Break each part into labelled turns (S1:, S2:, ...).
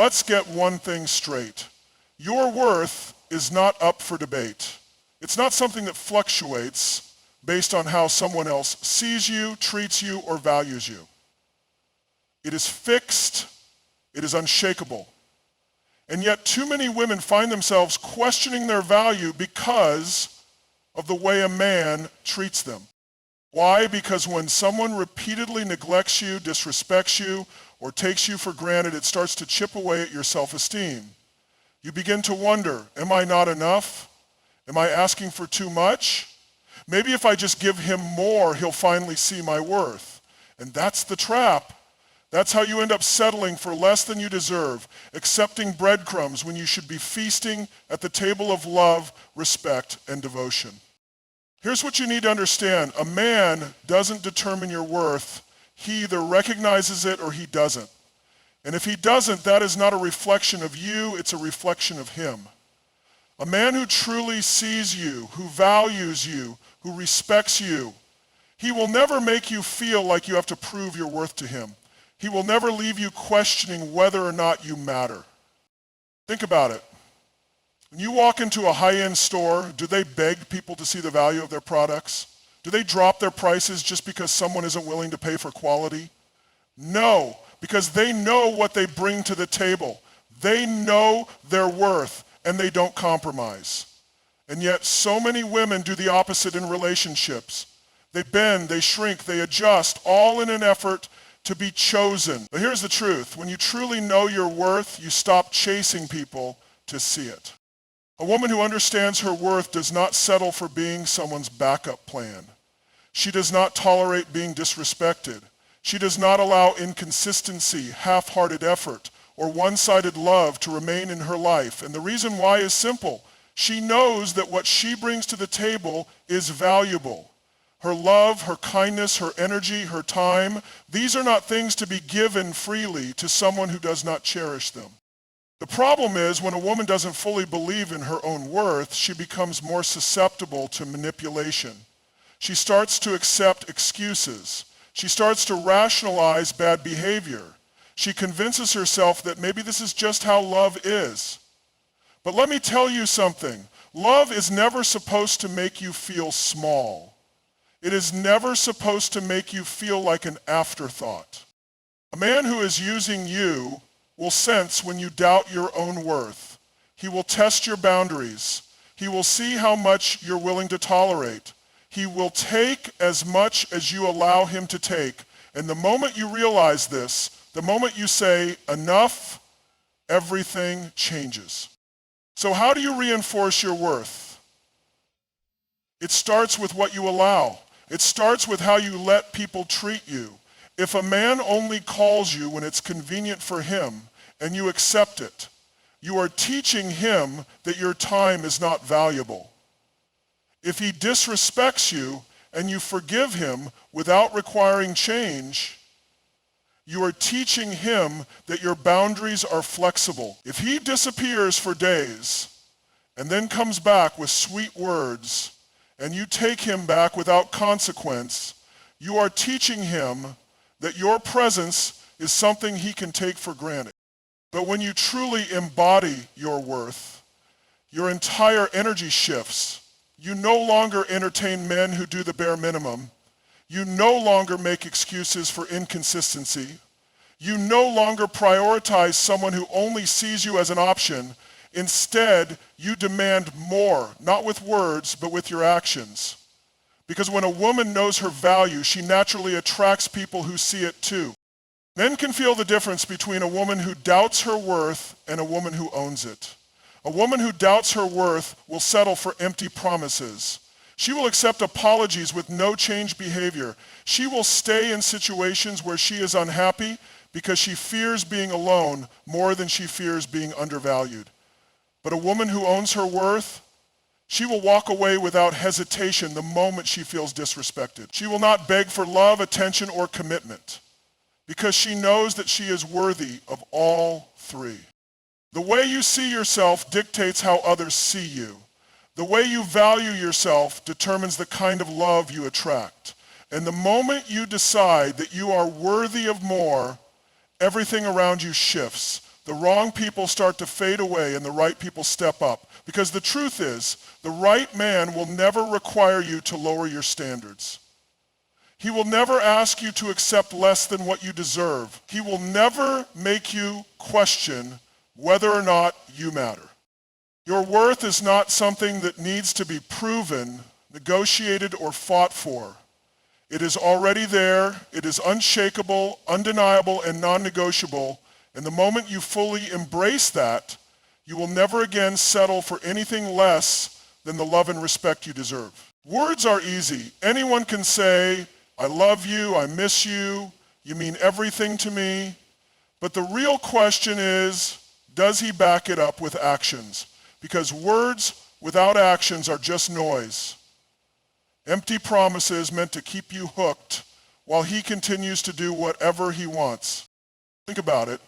S1: Let's get one thing straight. Your worth is not up for debate. It's not something that fluctuates based on how someone else sees you, treats you, or values you. It is fixed. It is unshakable. And yet too many women find themselves questioning their value because of the way a man treats them. Why? Because when someone repeatedly neglects you, disrespects you, or takes you for granted, it starts to chip away at your self-esteem. You begin to wonder, am I not enough? Am I asking for too much? Maybe if I just give him more, he'll finally see my worth. And that's the trap. That's how you end up settling for less than you deserve, accepting breadcrumbs when you should be feasting at the table of love, respect, and devotion. Here's what you need to understand. A man doesn't determine your worth. He either recognizes it or he doesn't. And if he doesn't, that is not a reflection of you, it's a reflection of him. A man who truly sees you, who values you, who respects you, he will never make you feel like you have to prove your worth to him. He will never leave you questioning whether or not you matter. Think about it. When you walk into a high-end store, do they beg people to see the value of their products? Do they drop their prices just because someone isn't willing to pay for quality? No, because they know what they bring to the table. They know their worth, and they don't compromise. And yet so many women do the opposite in relationships. They bend, they shrink, they adjust, all in an effort to be chosen. But here's the truth. When you truly know your worth, you stop chasing people to see it. A woman who understands her worth does not settle for being someone's backup plan. She does not tolerate being disrespected. She does not allow inconsistency, half-hearted effort, or one-sided love to remain in her life. And the reason why is simple. She knows that what she brings to the table is valuable. Her love, her kindness, her energy, her time, these are not things to be given freely to someone who does not cherish them. The problem is when a woman doesn't fully believe in her own worth, she becomes more susceptible to manipulation. She starts to accept excuses. She starts to rationalize bad behavior. She convinces herself that maybe this is just how love is. But let me tell you something. Love is never supposed to make you feel small. It is never supposed to make you feel like an afterthought. A man who is using you will sense when you doubt your own worth. He will test your boundaries. He will see how much you're willing to tolerate. He will take as much as you allow him to take. And the moment you realize this, the moment you say, enough, everything changes. So how do you reinforce your worth? It starts with what you allow. It starts with how you let people treat you. If a man only calls you when it's convenient for him and you accept it, you are teaching him that your time is not valuable. If he disrespects you and you forgive him without requiring change, you are teaching him that your boundaries are flexible. If he disappears for days and then comes back with sweet words, and you take him back without consequence, you are teaching him that your presence is something he can take for granted. But when you truly embody your worth, your entire energy shifts. You no longer entertain men who do the bare minimum. You no longer make excuses for inconsistency. You no longer prioritize someone who only sees you as an option. Instead, you demand more, not with words, but with your actions. Because when a woman knows her value, she naturally attracts people who see it too. Men can feel the difference between a woman who doubts her worth and a woman who owns it. A woman who doubts her worth will settle for empty promises. She will accept apologies with no change behavior. She will stay in situations where she is unhappy because she fears being alone more than she fears being undervalued. But a woman who owns her worth, she will walk away without hesitation the moment she feels disrespected. She will not beg for love, attention, or commitment because she knows that she is worthy of all three. The way you see yourself dictates how others see you. The way you value yourself determines the kind of love you attract. And the moment you decide that you are worthy of more, everything around you shifts. the wrong people start to fade away and the right people step up. Because the truth is, the right man will never require you to lower your standards. He will never ask you to accept less than what you deserve. He will never make you question whether or not you matter. Your worth is not something that needs to be proven, negotiated, or fought for. It is already there. It is unshakable, undeniable, and non-negotiable. And the moment you fully embrace that, you will never again settle for anything less than the love and respect you deserve. Words are easy. Anyone can say, I love you, I miss you, you mean everything to me. But the real question is, does he back it up with actions? Because words without actions are just noise. Empty promises meant to keep you hooked while he continues to do whatever he wants. Think about it.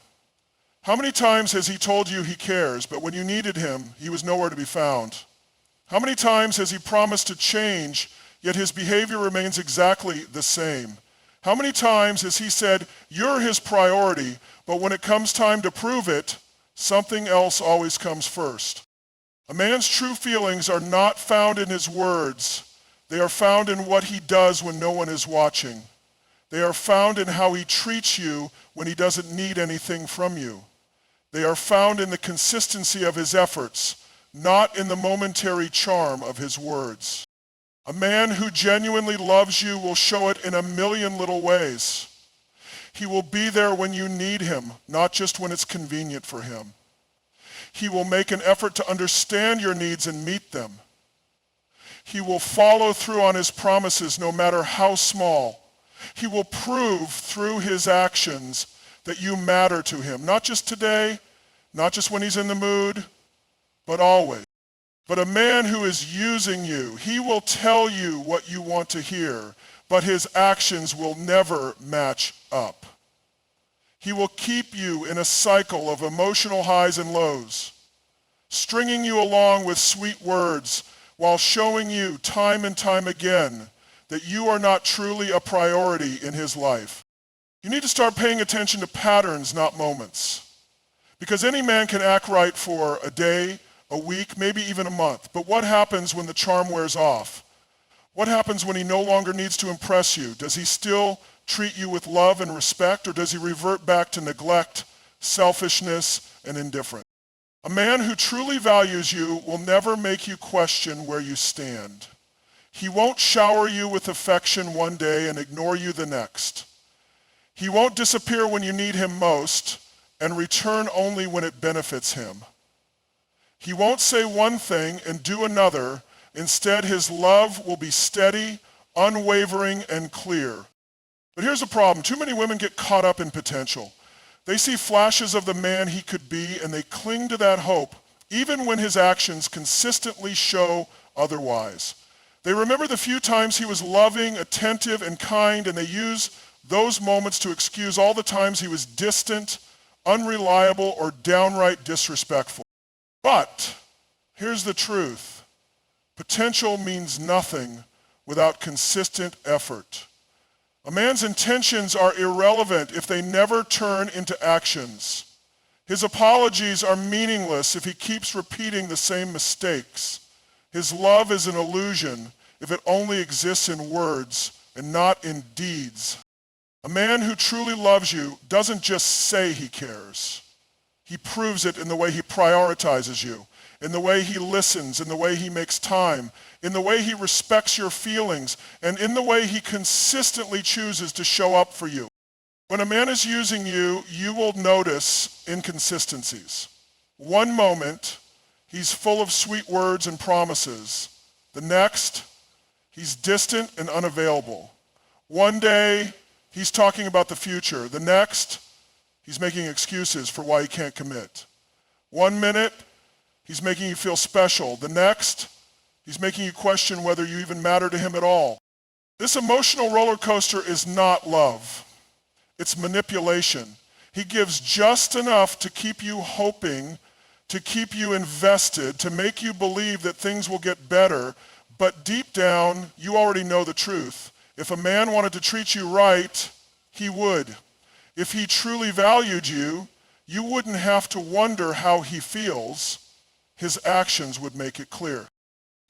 S1: How many times has he told you he cares, but when you needed him, he was nowhere to be found? How many times has he promised to change, yet his behavior remains exactly the same? How many times has he said, you're his priority, but when it comes time to prove it, something else always comes first? A man's true feelings are not found in his words. They are found in what he does when no one is watching. They are found in how he treats you when he doesn't need anything from you. They are found in the consistency of his efforts, not in the momentary charm of his words. A man who genuinely loves you will show it in a million little ways. He will be there when you need him, not just when it's convenient for him. He will make an effort to understand your needs and meet them. He will follow through on his promises no matter how small. He will prove through his actions that you matter to him, not just today, not just when he's in the mood, but always. But a man who is using you, he will tell you what you want to hear, but his actions will never match up. He will keep you in a cycle of emotional highs and lows, stringing you along with sweet words while showing you time and time again that you are not truly a priority in his life. You need to start paying attention to patterns, not moments. Because any man can act right for a day, a week, maybe even a month. But what happens when the charm wears off? What happens when he no longer needs to impress you? Does he still treat you with love and respect, or does he revert back to neglect, selfishness, and indifference? A man who truly values you will never make you question where you stand. He won't shower you with affection one day and ignore you the next. He won't disappear when you need him most and return only when it benefits him. He won't say one thing and do another. Instead, his love will be steady, unwavering, and clear. But here's the problem. Too many women get caught up in potential. They see flashes of the man he could be, and they cling to that hope, even when his actions consistently show otherwise. They remember the few times he was loving, attentive, and kind, and they use those moments to excuse all the times he was distant, unreliable, or downright disrespectful. But here's the truth. Potential means nothing without consistent effort. A man's intentions are irrelevant if they never turn into actions. His apologies are meaningless if he keeps repeating the same mistakes. His love is an illusion if it only exists in words and not in deeds. A man who truly loves you doesn't just say he cares. He proves it in the way he prioritizes you, in the way he listens, in the way he makes time, in the way he respects your feelings, and in the way he consistently chooses to show up for you. When a man is using you, you will notice inconsistencies. One moment, he's full of sweet words and promises. The next, he's distant and unavailable. One day, he's talking about the future. The next, he's making excuses for why he can't commit. 1 minute, he's making you feel special. The next, he's making you question whether you even matter to him at all. This emotional roller coaster is not love. It's manipulation. He gives just enough to keep you hoping, to keep you invested, to make you believe that things will get better, but deep down, you already know the truth. If a man wanted to treat you right, he would. If he truly valued you, you wouldn't have to wonder how he feels. His actions would make it clear.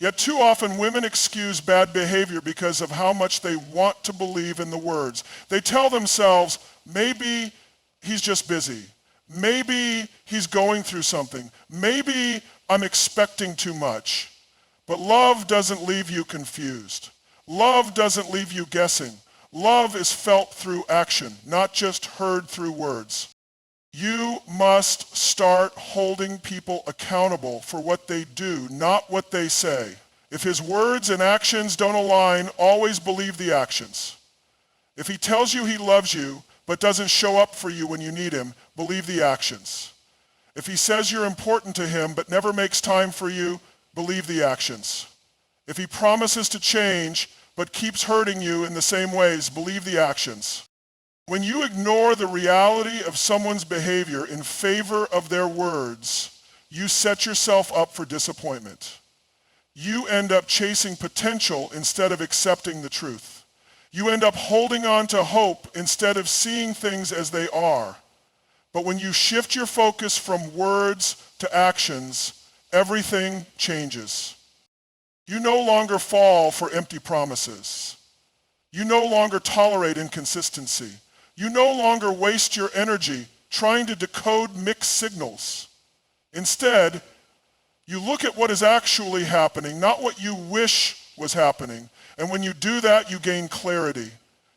S1: Yet too often women excuse bad behavior because of how much they want to believe in the words. They tell themselves, maybe he's just busy. Maybe he's going through something. Maybe I'm expecting too much. But love doesn't leave you confused. Love doesn't leave you guessing. Love is felt through action, not just heard through words. You must start holding people accountable for what they do, not what they say. If his words and actions don't align, always believe the actions. If he tells you he loves you, but doesn't show up for you when you need him, believe the actions. If he says you're important to him, but never makes time for you, believe the actions. If he promises to change, but keeps hurting you in the same ways, believe the actions. When you ignore the reality of someone's behavior in favor of their words, you set yourself up for disappointment. You end up chasing potential instead of accepting the truth. You end up holding on to hope instead of seeing things as they are. But when you shift your focus from words to actions, everything changes. You no longer fall for empty promises. You no longer tolerate inconsistency. You no longer waste your energy trying to decode mixed signals. Instead, you look at what is actually happening, not what you wish was happening. And when you do that, you gain clarity.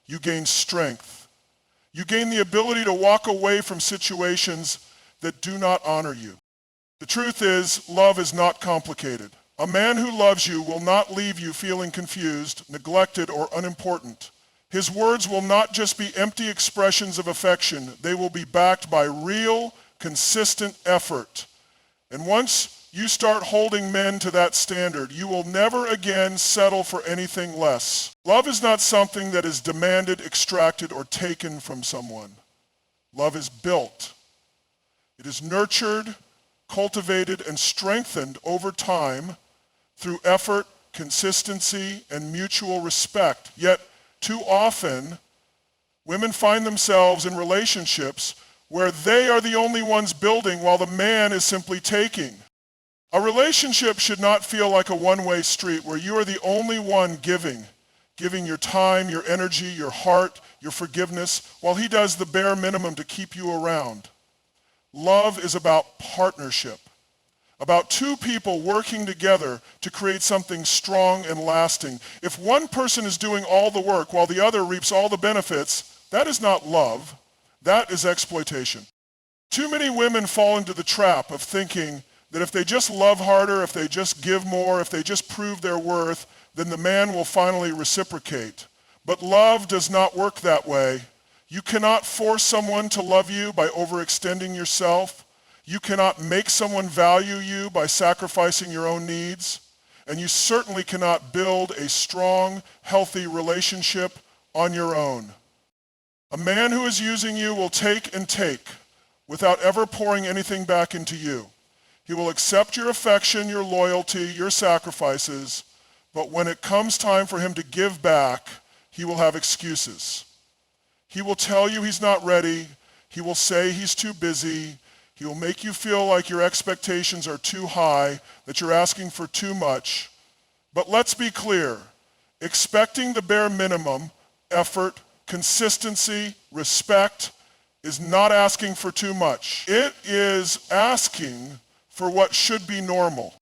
S1: You gain strength. You gain the ability to walk away from situations that do not honor you. The truth is, love is not complicated. A man who loves you will not leave you feeling confused, neglected, or unimportant. His words will not just be empty expressions of affection. They will be backed by real, consistent effort. And once you start holding men to that standard, you will never again settle for anything less. Love is not something that is demanded, extracted, or taken from someone. Love is built. It is nurtured, cultivated, and strengthened over time through effort, consistency, and mutual respect. Yet, too often, women find themselves in relationships where they are the only ones building while the man is simply taking. A relationship should not feel like a one-way street where you are the only one giving your time, your energy, your heart, your forgiveness, while he does the bare minimum to keep you around. Love is about partnership, about two people working together to create something strong and lasting. If one person is doing all the work while the other reaps all the benefits, that is not love. That is exploitation. Too many women fall into the trap of thinking that if they just love harder, if they just give more, if they just prove their worth, then the man will finally reciprocate. But love does not work that way. You cannot force someone to love you by overextending yourself. You cannot make someone value you by sacrificing your own needs. And you certainly cannot build a strong, healthy relationship on your own. A man who is using you will take and take without ever pouring anything back into you. He will accept your affection, your loyalty, your sacrifices, but when it comes time for him to give back, he will have excuses. He will tell you he's not ready. He will say he's too busy. He will make you feel like your expectations are too high, that you're asking for too much. But let's be clear, expecting the bare minimum, effort, consistency, respect, is not asking for too much. It is asking for what should be normal.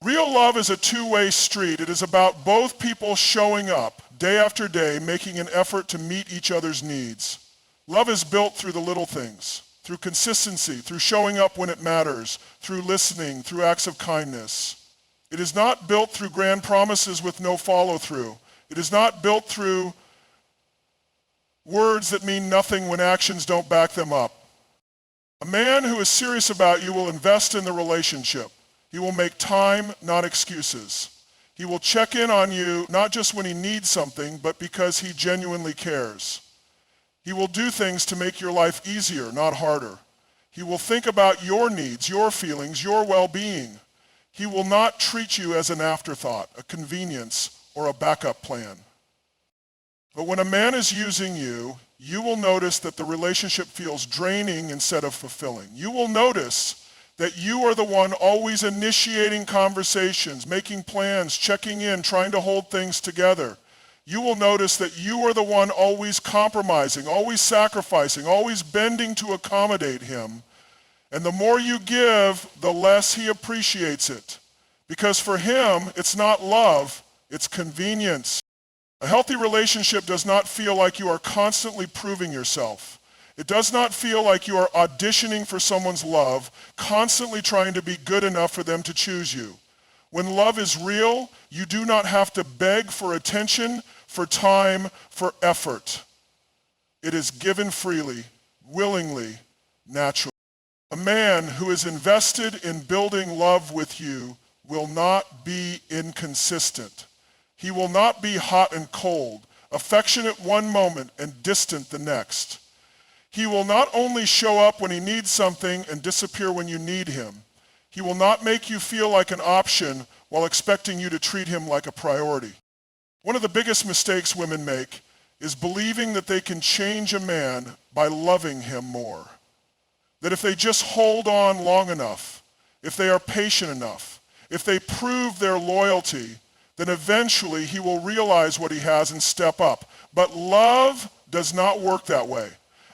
S1: Real love is a two-way street. It is about both people showing up day after day, making an effort to meet each other's needs. Love is built through the little things, through consistency, through showing up when it matters, through listening, through acts of kindness. It is not built through grand promises with no follow-through. It is not built through words that mean nothing when actions don't back them up. A man who is serious about you will invest in the relationship. He will make time, not excuses. He will check in on you not just when he needs something, but because he genuinely cares. He will do things to make your life easier, not harder. He will think about your needs, your feelings, your well-being. He will not treat you as an afterthought, a convenience, or a backup plan. But when a man is using you, you will notice that the relationship feels draining instead of fulfilling. You will notice that you are the one always initiating conversations, making plans, checking in, trying to hold things together. You will notice that you are the one always compromising, always sacrificing, always bending to accommodate him. And the more you give, the less he appreciates it. Because for him, it's not love, it's convenience. A healthy relationship does not feel like you are constantly proving yourself. It does not feel like you are auditioning for someone's love, constantly trying to be good enough for them to choose you. When love is real, you do not have to beg for attention, for time, for effort. It is given freely, willingly, naturally. A man who is invested in building love with you will not be inconsistent. He will not be hot and cold, affectionate one moment and distant the next. He will not only show up when he needs something and disappear when you need him. He will not make you feel like an option while expecting you to treat him like a priority. One of the biggest mistakes women make is believing that they can change a man by loving him more. That if they just hold on long enough, if they are patient enough, if they prove their loyalty, then eventually he will realize what he has and step up. But love does not work that way.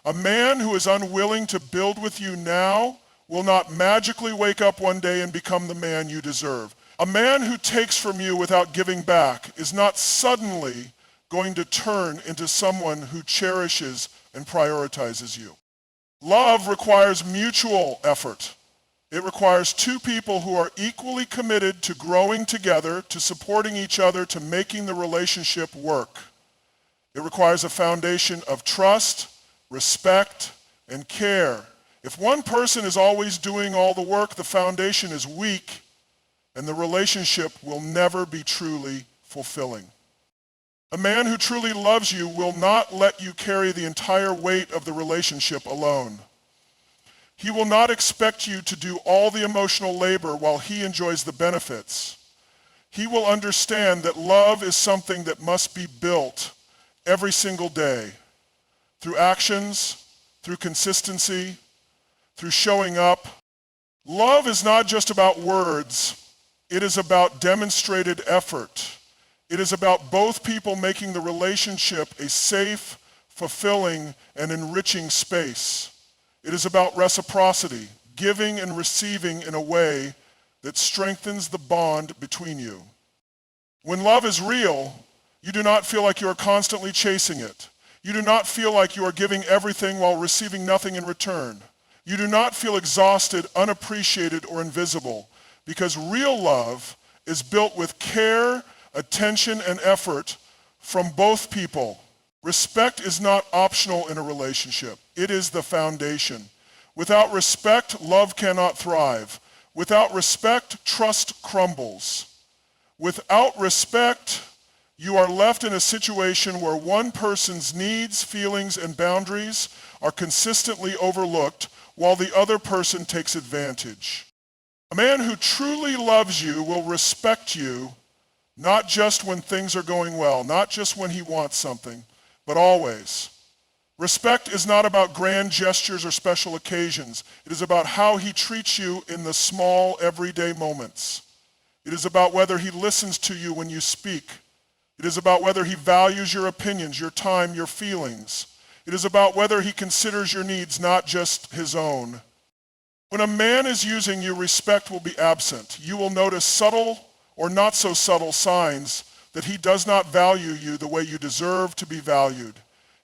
S1: A man who is unwilling to build with you now will not magically wake up one day and become the man you deserve. A man who takes from you without giving back is not suddenly going to turn into someone who cherishes and prioritizes you. Love requires mutual effort. It requires two people who are equally committed to growing together, to supporting each other, to making the relationship work. It requires a foundation of trust, respect, and care. If one person is always doing all the work, the foundation is weak, and the relationship will never be truly fulfilling. A man who truly loves you will not let you carry the entire weight of the relationship alone. He will not expect you to do all the emotional labor while he enjoys the benefits. He will understand that love is something that must be built every single day. Through actions, through consistency, through showing up. Love is not just about words. It is about demonstrated effort. It is about both people making the relationship a safe, fulfilling, and enriching space. It is about reciprocity, giving and receiving in a way that strengthens the bond between you. When love is real, you do not feel like you are constantly chasing it. You do not feel like you are giving everything while receiving nothing in return. You do not feel exhausted, unappreciated, or invisible, because real love is built with care, attention, and effort from both people. Respect is not optional in a relationship. It is the foundation. Without respect, love cannot thrive. Without respect, trust crumbles. Without respect, you are left in a situation where one person's needs, feelings, and boundaries are consistently overlooked while the other person takes advantage. A man who truly loves you will respect you, not just when things are going well, not just when he wants something, but always. Respect is not about grand gestures or special occasions. It is about how he treats you in the small, everyday moments. It is about whether he listens to you when you speak. It is about whether he values your opinions, your time, your feelings. It is about whether he considers your needs, not just his own. When a man is using you, respect will be absent. You will notice subtle or not so subtle signs that he does not value you the way you deserve to be valued.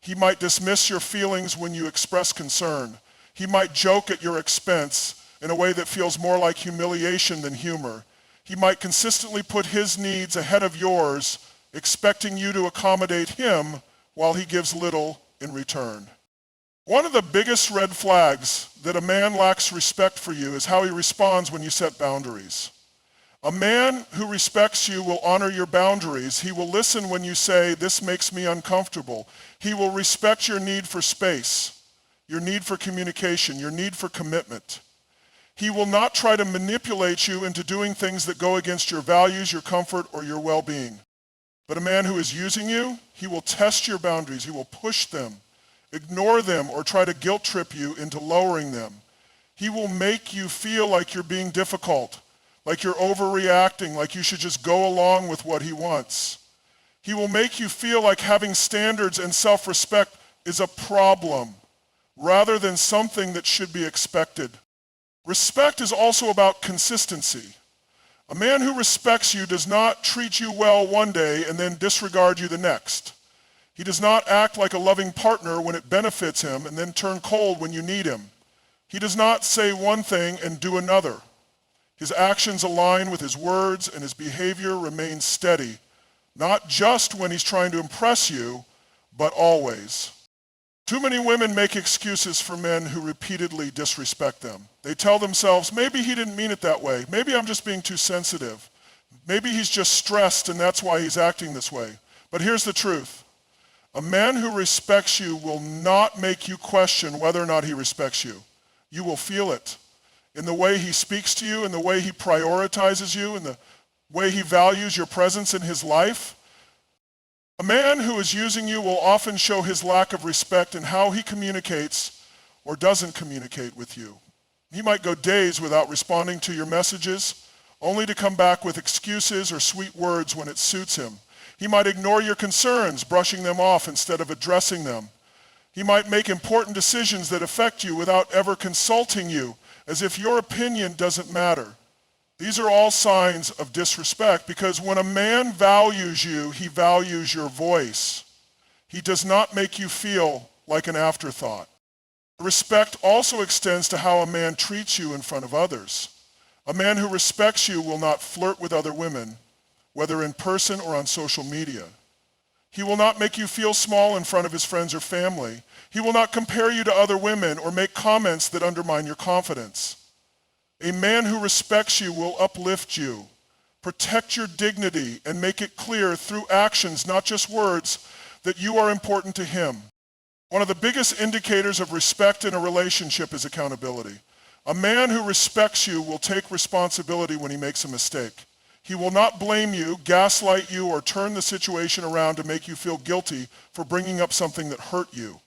S1: He might dismiss your feelings when you express concern. He might joke at your expense in a way that feels more like humiliation than humor. He might consistently put his needs ahead of yours, expecting you to accommodate him while he gives little in return. One of the biggest red flags that a man lacks respect for you is how he responds when you set boundaries. A man who respects you will honor your boundaries. He will listen when you say, "This makes me uncomfortable." He will respect your need for space, your need for communication, your need for commitment. He will not try to manipulate you into doing things that go against your values, your comfort, or your well-being. But a man who is using you, he will test your boundaries. He will push them ignore them, or try to guilt trip you into lowering them. He will make you feel like you're being difficult, like you're overreacting, like you should just go along with what he wants. He will make you feel like having standards and self-respect is a problem, rather than something that should be expected. Respect is also about consistency. A man who respects you does not treat you well one day and then disregard you the next. He does not act like a loving partner when it benefits him and then turn cold when you need him. He does not say one thing and do another. His actions align with his words and his behavior remains steady, not just when he's trying to impress you, but always. Too many women make excuses for men who repeatedly disrespect them. They tell themselves, maybe he didn't mean it that way. Maybe I'm just being too sensitive. Maybe he's just stressed and that's why he's acting this way. But here's the truth. A man who respects you will not make you question whether or not he respects you. You will feel it in the way he speaks to you, in the way he prioritizes you, in the way he values your presence in his life. A man who is using you will often show his lack of respect in how he communicates or doesn't communicate with you. He might go days without responding to your messages, only to come back with excuses or sweet words when it suits him. He might ignore your concerns, brushing them off instead of addressing them. He might make important decisions that affect you without ever consulting you, as if your opinion doesn't matter. These are all signs of disrespect because when a man values you, he values your voice. He does not make you feel like an afterthought. Respect also extends to how a man treats you in front of others. A man who respects you will not flirt with other women, whether in person or on social media. He will not make you feel small in front of his friends or family. He will not compare you to other women or make comments that undermine your confidence. A man who respects you will uplift you, protect your dignity, and make it clear through actions, not just words, that you are important to him. One of the biggest indicators of respect in a relationship is accountability. A man who respects you will take responsibility when he makes a mistake. He will not blame you, gaslight you, or turn the situation around to make you feel guilty for bringing up something that hurt you.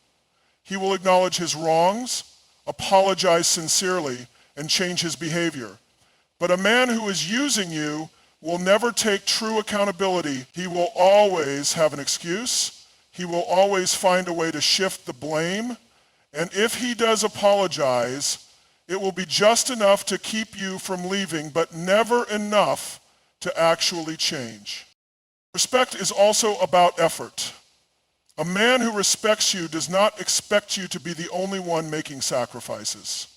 S1: He will acknowledge his wrongs, apologize sincerely, and change his behavior. But a man who is using you will never take true accountability. He will always have an excuse. He will always find a way to shift the blame. And if he does apologize, it will be just enough to keep you from leaving, but never enough to actually change. Respect is also about effort. A man who respects you does not expect you to be the only one making sacrifices.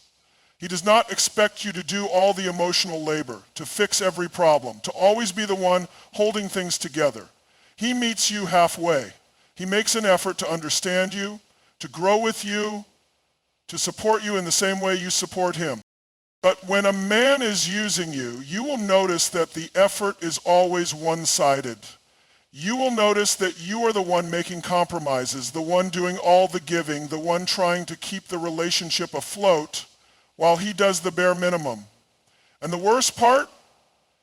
S1: He does not expect you to do all the emotional labor, to fix every problem, to always be the one holding things together. He meets you halfway. He makes an effort to understand you, to grow with you, to support you in the same way you support him. But when a man is using you, you will notice that the effort is always one-sided. You will notice that you are the one making compromises, the one doing all the giving, the one trying to keep the relationship afloat, while he does the bare minimum. And the worst part,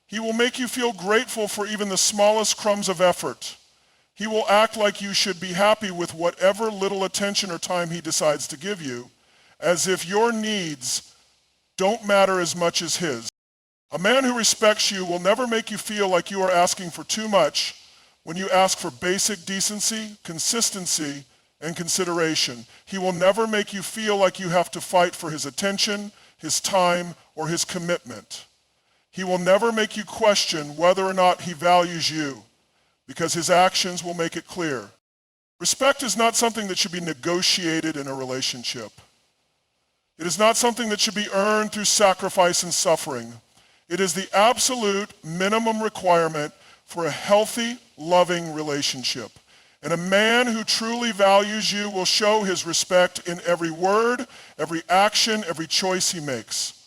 S1: he will make you feel grateful for even the smallest crumbs of effort. He will act like you should be happy with whatever little attention or time he decides to give you, as if your needs don't matter as much as his. A man who respects you will never make you feel like you are asking for too much when you ask for basic decency, consistency, and consideration. He will never make you feel like you have to fight for his attention, his time, or his commitment. He will never make you question whether or not he values you, because his actions will make it clear. Respect is not something that should be negotiated in a relationship. It is not something that should be earned through sacrifice and suffering. It is the absolute minimum requirement for a healthy, loving relationship. And a man who truly values you will show his respect in every word, every action, every choice he makes.